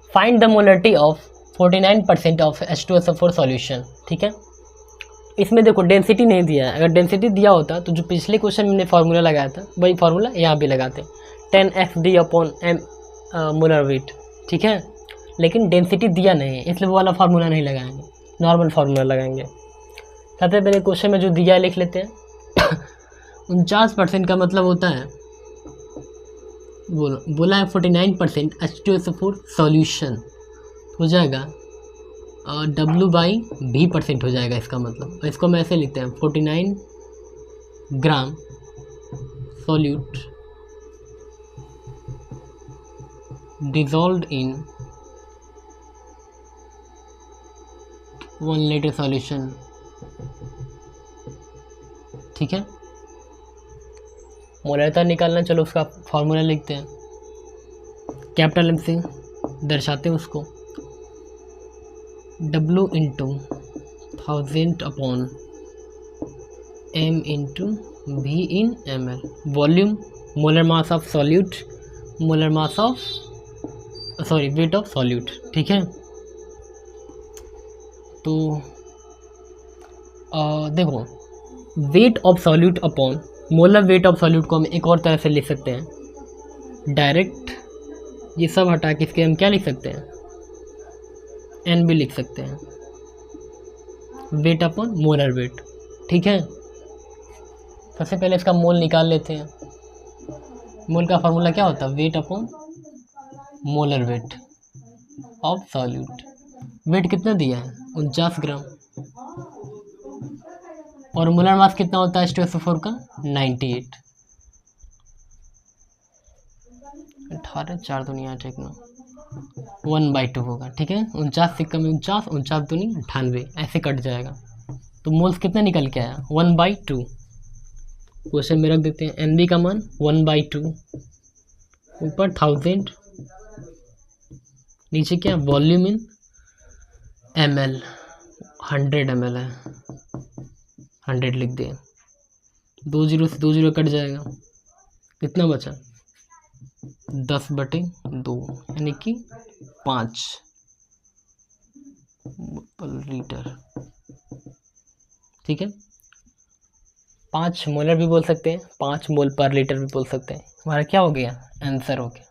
Find the molarity of 49% of H2SO4 solution. ठीक है, इसमें देखो डेंसिटी नहीं दिया है, अगर डेंसिटी दिया होता तो जो पिछले क्वेश्चन में हमने फार्मूला लगाया था वही फार्मूला यहाँ भी लगाते, 10xD upon m molar weight. ठीक है, लेकिन डेंसिटी दिया नहीं है इसलिए वो वाला फार्मूला नहीं लगाएंगे, नॉर्मल फार्मूला लगाएंगे। सबसे पहले क्वेश्चन में जो दिया है लिख लेते हैं 49% का मतलब होता है, बोला है 49% H2SO4 सॉल्यूशन हो जाएगा और W/V% हो जाएगा इसका मतलब। और इसको हम ऐसे लिखते हैं 49 gram solute dissolved in 1 litre solution. ठीक है, मोलरता निकालना, चलो उसका फॉर्मूला लिखते हैं। कैपिटल एम से दर्शाते हैं उसको, W into 1000 upon M into V in ml। Volume, molar mass of solute, molar mass of weight of solute. ठीक है, तो देखो wait of solute upon molar weight of solute को हम एक और तरह से लिख सकते हैं डायरेक्ट। ये सब हटा के इसके हम क्या लिख सकते हैं, एन भी लिख सकते हैं, वेट अपॉन मोलर वेट। ठीक है, सबसे पहले इसका मोल निकाल लेते हैं। मोल का फार्मूला क्या होता है, weight upon molar weight of solute. Weight कितना दिया है, 49 ग्राम, और मोलर मास कितना होता है H2SO4 का, 98। 18 4 दुनिया 1/2 होगा। ठीक है, 49 सिक्का में 49, 49 दूनी 98, ऐसे कट जाएगा। तो मोल्स कितना निकल के आया, 1/2। क्वेश्चन में रख देते हैं, NB का मान 1/2, ऊपर 1000, नीचे क्या, वॉल्यूम इन ml, 100 ml है, 100 लिख दिए। 2 0 से 2 0 कट जाएगा, कितना बचा, 10/2 यानी कि 5 लीटर। ठीक है, 5 मोलर भी बोल सकते हैं, 5 मोल पर लीटर भी बोल सकते हैं। हमारा क्या हो गया, आंसर हो गया।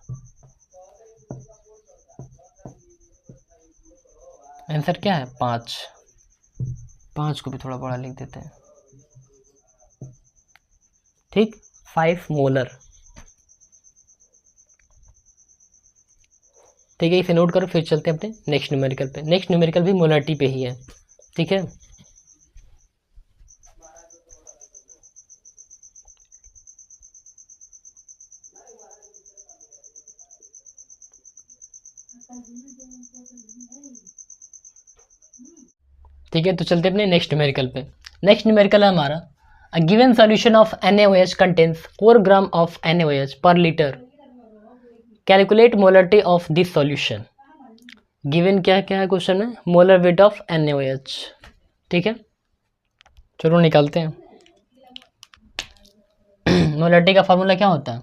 आंसर क्या है, 5। 5 को भी थोड़ा बड़ा लिख देते हैं। ठीक, 5 मोलर। ठीक है, इसे नोट करो, फिर चलते हैं अपने नेक्स्ट न्यूमेरिकल पे। नेक्स्ट न्यूमेरिकल भी मोलरिटी पे ही है। ठीक है, ठीक है, तो चलते अपने नेक्स्ट न्यूमेरिकल पे। नेक्स्ट न्यूमेरिकल है हमारा, a given solution of NaOH contains 4 gram of NaOH पर litre, calculate molarity of this solution. Given क्या है क्वेश्चन में, मोलर वेट ऑफ NaOH। ठीक है, चलो निकालते हैं। मोलरिटी का फार्मूला क्या होता है,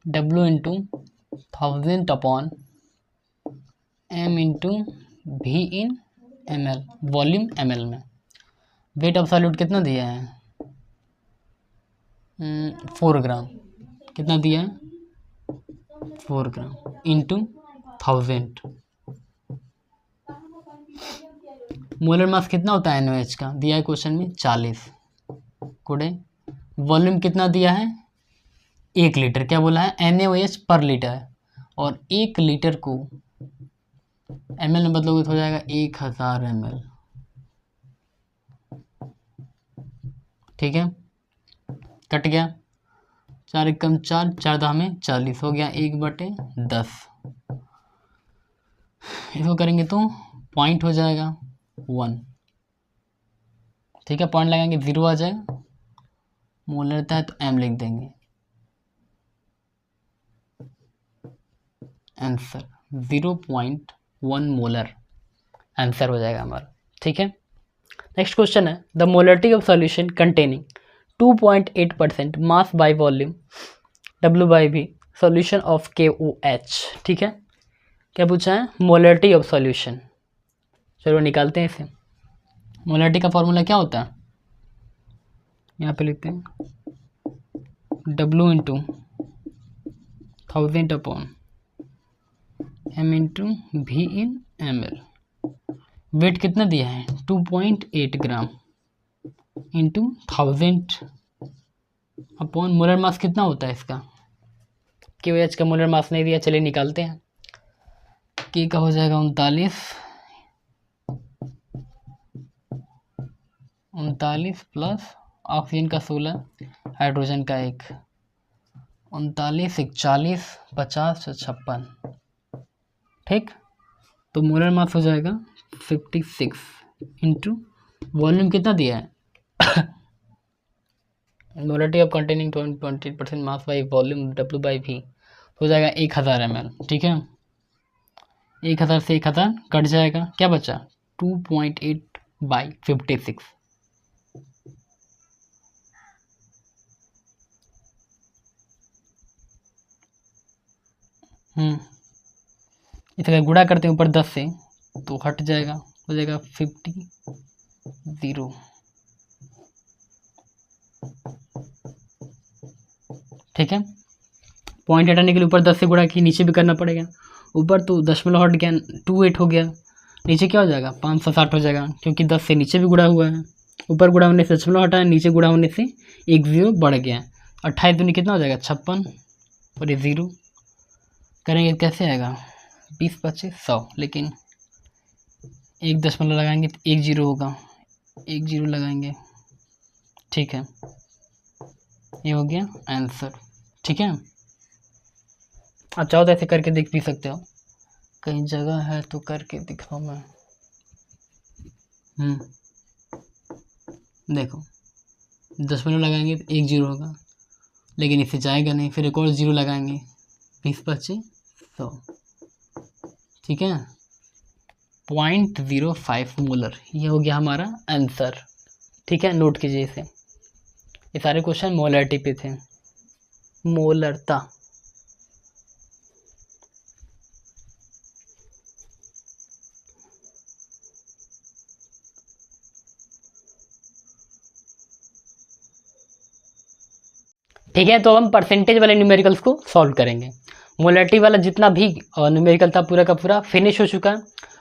W into 1000 upon M into V इन ml, वॉल्यूम ml में। वेट ऑफ सॉल्यूट कितना दिया है, 4 ग्राम। कितना दिया है, 4 ग्राम इंटू 1000। मोलर मास कितना होता है NaOH का, दिया है क्वेश्चन में 40 कोड़े। वॉल्यूम कितना दिया है, 1 लीटर। क्या बोला है, NaOH पर लीटर, और 1 लीटर को ml में बदलोगे तो हो जाएगा 1000 ml। ठीक है, कट गया, 4 एकम 4, 4 दाम में 40 हो गया, 1/10। इसको करेंगे तो पॉइंट हो जाएगा 1। ठीक है, पॉइंट लगाएंगे 0 आ जाएगा, मोल रहता है तो M लिख देंगे। आंसर 0.1 मोलर आंसर हो जाएगा हमारा। ठीक है, नेक्स्ट क्वेश्चन है, the molarity of solution containing 2.8% mass by volume W/V solution of KOH। ठीक है, क्या पूछा है, मोलरिटी ऑफ सॉल्यूशन। चलो निकालते हैं इसे। मोलरिटी का फॉर्मूला क्या होता है, यहाँ पे लिखते हैं, W into 1000 upon M into V इन ml। वेट कितना दिया है, 2.8 gram into 1000 upon molar mass कितना होता है इसका, KOH का मोलर मास नहीं दिया, चलिए निकालते हैं। K का हो जाएगा 39 प्लस ऑक्सीजन का 16, हाइड्रोजन का 1, 39 41 50 56। ठीक, तो मोलर मास हो जाएगा 56 इंटू वॉल्यूम कितना दिया है molarity of containing 20% mass by volume W by V हो जाएगा 1000 ml। ठीक है, 1000 से 1000 कट जाएगा, क्या बचा 2.8/56। इसका गुणा करते हैं ऊपर 10 से तो हट जाएगा, हो जाएगा 50 0। ठीक है, पॉइंट हटाने के लिए ऊपर 10 से गुणा की, नीचे भी करना पड़ेगा। ऊपर तो दशमलव हट गया 28 हो गया, नीचे क्या हो जाएगा 560 हो जाएगा, क्योंकि 10 से नीचे भी गुणा हुआ है। ऊपर गुणा होने से दशमलव हटा है, नीचे गुणा होने से एक 0 बढ़ गया। 28 दूनी कितना हो जाएगा 56 और ये 0 करेंगे कैसे आएगा 20 25 100, लेकिन एक दशमलव लगाएंगे तो 1 0 होगा, 1 0 लगाएंगे। ठीक है, ये हो गया आंसर। ठीक है, आप चाहो तो ऐसे करके देख भी सकते हो, कहीं जगह है तो करके दिखाओ मैं। देखो दशमलव लगाएंगे तो 1 0 होगा, लेकिन इससे जाएगा नहीं, फिर एक और 0 लगाएंगे 20 25 100। ठीक है, 0.05 मोलर, ये हो गया हमारा आंसर। ठीक है, नोट कीजिए इसे। ये सारे क्वेश्चन मोलरिटी पे थे, मोलरता। ठीक है, तो हम परसेंटेज वाले न्यूमेरिकल्स को सॉल्व करेंगे। मोलरिटी वाला जितना भी न्यूमेरिकल था पूरा का पूरा फिनिश हो चुका है।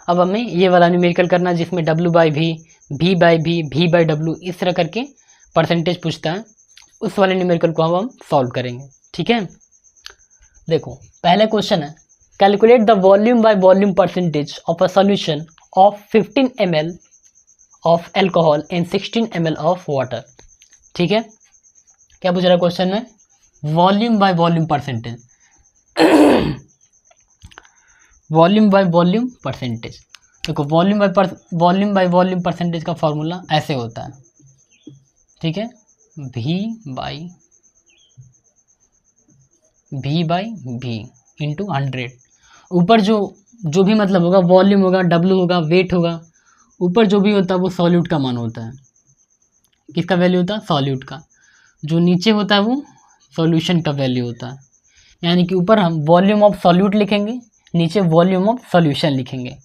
अब हमें ये वाला न्यूमेरिकल करना है जिसमें W by V, V by V, V by W इस तरह करके परसेंटेज पूछता है, उस वाले न्यूमेरिकल को हम सॉल्व करेंगे। ठीक है, देखो पहला क्वेश्चन है, calculate the volume by volume percentage of a solution of 15 ml of alcohol in 16 ml of water. ठीक है, क्या पूछ रहा है क्वेश्चन में, volume by volume percentage, volume by volume percentage. देखो वॉल्यूम बाय वॉल्यूम परसेंटेज का फॉर्मूला ऐसे होता है। ठीक है, V बाई V इंटू 100। ऊपर जो भी मतलब होगा, वॉल्यूम होगा, W होगा, वेट होगा, ऊपर जो भी होता है वो सॉल्यूट का मान होता है। किसका वैल्यू होता है, सॉल्यूट का। जो नीचे होता है वो सॉल्यूशन का वैल्यू होता है। यानी कि ऊपर हम वॉल्यूम ऑफ सॉल्यूट लिखेंगे, नीचे वॉल्यूम ऑफ सॉल्यूशन लिखेंगे।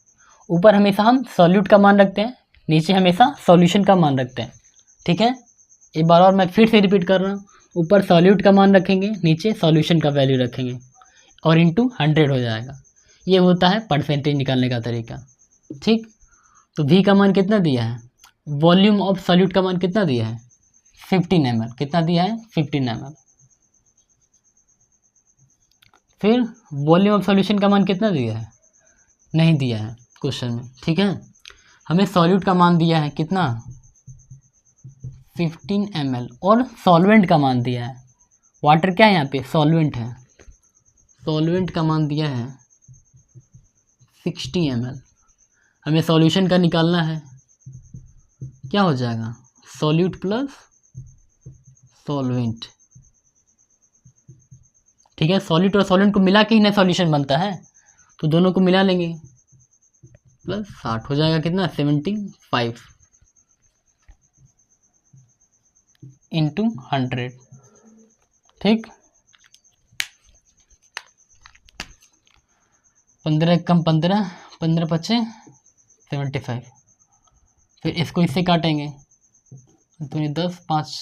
ऊपर हमेशा हम सॉल्यूट का मान रखते हैं, नीचे हमेशा सॉल्यूशन का मान रखते हैं। ठीक है, एक बार और मैं फिर से रिपीट कर रहा हूँ, ऊपर सॉल्यूट का मान रखेंगे, नीचे सॉल्यूशन का वैल्यू रखेंगे और इंटू 100 हो जाएगा। ये होता है परसेंटेज निकालने का तरीका। ठीक, तो V का मान कितना दिया है, वॉल्यूम ऑफ सॉल्यूट का मान कितना दिया है 15 ml, कितना दिया है 15 ml। फिर वॉल्यूम ऑफ सॉल्यूशन का मान कितना दिया है, नहीं दिया है क्वेश्चन में। ठीक है, हमें सॉल्यूट का मान दिया है कितना 15 ml और सॉल्वेंट का मान दिया है, वाटर क्या है यहाँ पे सॉल्वेंट है, सॉल्वेंट का मान दिया है 60 ml। हमें सॉल्यूशन का निकालना है, क्या हो जाएगा सॉल्यूट प्लस सॉल्वेंट। ठीक है, सॉल्यूट और सॉल्वेंट को मिला के ही ना सॉल्यूशन बनता है, तो दोनों को मिला लेंगे प्लस 60 हो जाएगा कितना 75 इंटू 100। ठीक, 15 कम 15, 15 पच्चे 75। फिर इसको इससे काटेंगे तो 10 5।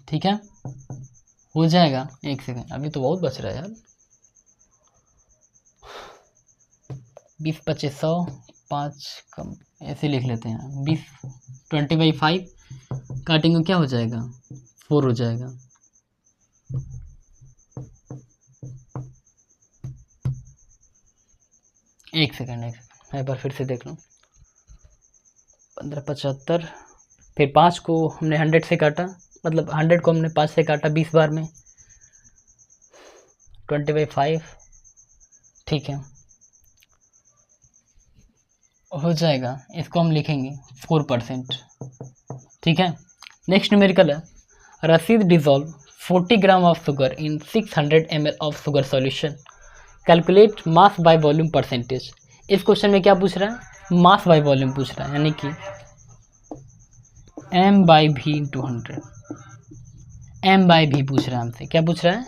ठीक है, हो जाएगा, एक सेकंड अभी तो बहुत बच रहा है यार। 20 25 100, 5 कम ऐसे लिख लेते हैं, 20 20/5 काटेंगे क्या हो जाएगा 4 हो जाएगा। एक सेकंड एक बार फिर से देख लो, 15 75, फिर 5 को हमने 100 से काटा, मतलब 100 को हमने 5 से काटा 20 बार में 20/5। ठीक है, हो जाएगा, इसको हम लिखेंगे 4%। ठीक है, नेक्स्ट न्यूमेरिकल है, रसीद dissolve 40 gram of sugar in 600 ml of sugar solution, calculate mass by volume percentage. इस क्वेश्चन में क्या पूछ रहा है, मास बाय वॉल्यूम पूछ रहा है, यानी कि m बाई भी इंटू 100, m बाई भी पूछ रहा है हमसे, क्या पूछ रहा है,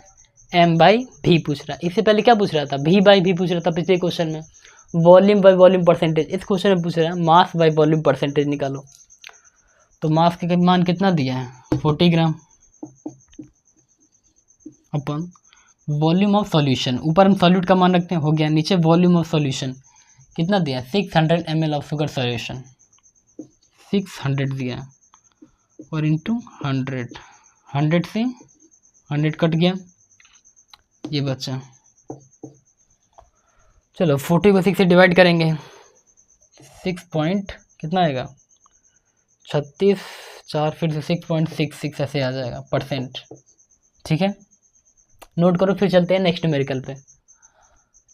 m बाई भी पूछ रहा है। इससे पहले क्या पूछ रहा था, v बाई भी पूछ रहा था पिछले क्वेश्चन में, वॉल्यूम बाय वॉल्यूम परसेंटेज। इस क्वेश्चन में पूछ रहा है मास बाय वॉल्यूम परसेंटेज निकालो। तो मास का मान कितना दिया है 40 ग्राम अपन वॉल्यूम ऑफ सॉल्यूशन, ऊपर हम सॉल्यूट का मान रखते हैं, हो गया, नीचे वॉल्यूम ऑफ सॉल्यूशन कितना दिया है 600 ml ऑफ शुगर सॉल्यूशन, 600 दिया और इंटू 100, 100 से 100 कट गया, ये बचा। चलो 40 को 6 से डिवाइड करेंगे, 6 पॉइंट कितना आएगा 36, 4 फिर से 6.66 ऐसे आ जाएगा परसेंट। ठीक है, नोट करो, फिर चलते हैं नेक्स्ट न्यूमेरिकल पे।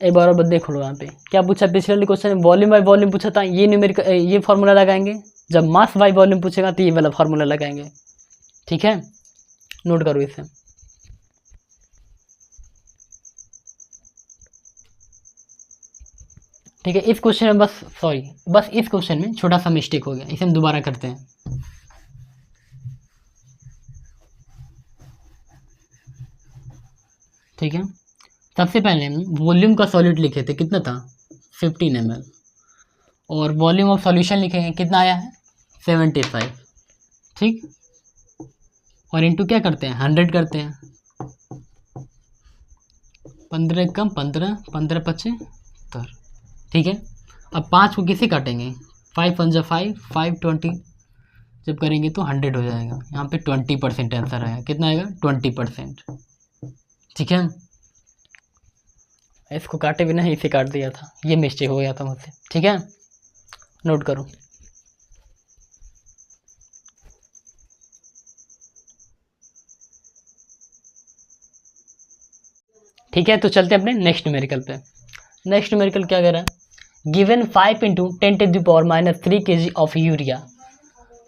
एक बार और देख लो यहाँ पे क्या पूछा, पिछले क्वेश्चन में वॉल्यूम बाय वॉल्यूम पूछा था, ये न्यूमेरिकल ये फार्मूला लगाएंगे, जब मास बाय वॉल्यूम पूछेगा तो ये वाला फार्मूला लगाएंगे। ठीक है, नोट करो इसे। ठीक है, इस क्वेश्चन में बस इस क्वेश्चन में छोटा सा मिस्टेक हो गया, इसे हम दोबारा करते हैं। ठीक है, सबसे पहले हम वॉल्यूम का सॉल्यूट लिखे थे, कितना था 15 ml, और वॉल्यूम ऑफ सॉल्यूशन लिखेंगे, कितना आया है 75। ठीक, और इनटू क्या करते हैं 100 करते हैं, 15 कम 15, 15 75। ठीक है, अब 5 को किसे काटेंगे, 5 पंजा 5, 5 20 जब करेंगे तो 100 हो जाएगा। यहाँ पे 20% आंसर आया, कितना आएगा 20%। ठीक है, इसको काटे बिना ही इसे काट दिया था, ये मिस्टेक हो गया था मुझसे। ठीक है, नोट करो। ठीक है, तो चलते हैं अपने नेक्स्ट न्यूमेरिकल पे। नेक्स्ट न्यूमेरिकल क्या कह रहा है, given 5 × 10⁻³ kg of urea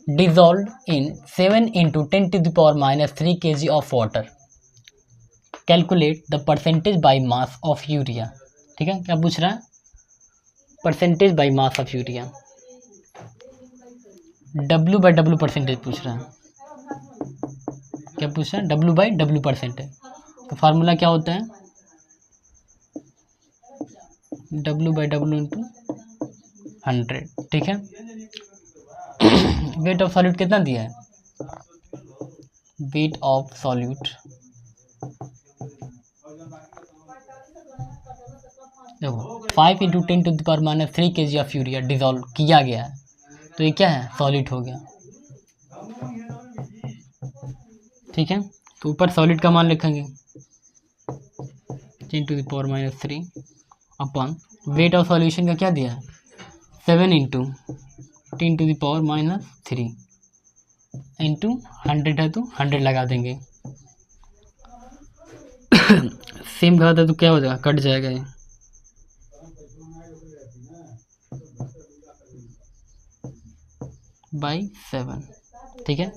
dissolve in 7 × 10⁻³ kg of water, calculate the percentage by mass of urea. ठीक है, क्या पूछ रहा है, percentage by mass of urea, W/W percentage पूछ रहा है। क्या पूछ रहा है, W/W परसेंटेज। तो फार्मूला क्या होता है, W/W इंटू 100। ठीक है, वेट ऑफ सॉल्यूट कितना दिया है, वेट ऑफ सॉल्यूट देखो 5 × 10⁻³ kg ऑफ यूरिया डिजॉल्व किया गया है, तो ये क्या है सॉलिड हो गया। ठीक है, तो ऊपर सॉलिड का मान लिखेंगे 10⁻³ अपन वेट ऑफ सॉल्यूशन का क्या दिया है 7 × 10⁻³ इंटू 100 है तो 100 लगा देंगे। सेम कहा था तो क्या हो जाएगा, कट जाएगा ये। बाई 7। ठीक है,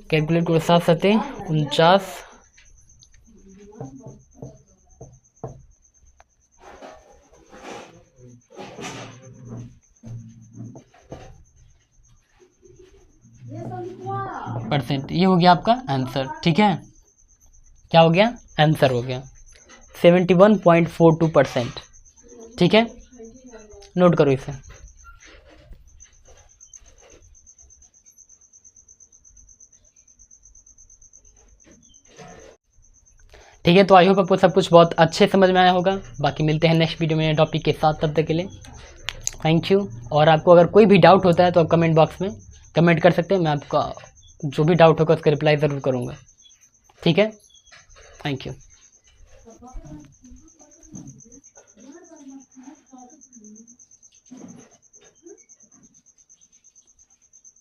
कैलकुलेट करो, 7 7 49, %। ये हो गया आपका आंसर। ठीक है, क्या हो गया, आंसर हो गया 71.42%। ठीक है, नोट करो इसे। ठीक है, तो आई होप आपको सब कुछ बहुत अच्छे समझ में आया होगा। बाकी मिलते हैं नेक्स्ट वीडियो में टॉपिक के साथ, तब तक के लिए थैंक यू। और आपको अगर कोई भी डाउट होता है तो आप कमेंट बॉक्स में कमेंट कर सकते हैं, मैं आपका जो भी डाउट होगा उसका रिप्लाई ज़रूर करूँगा। ठीक है, थैंक यू।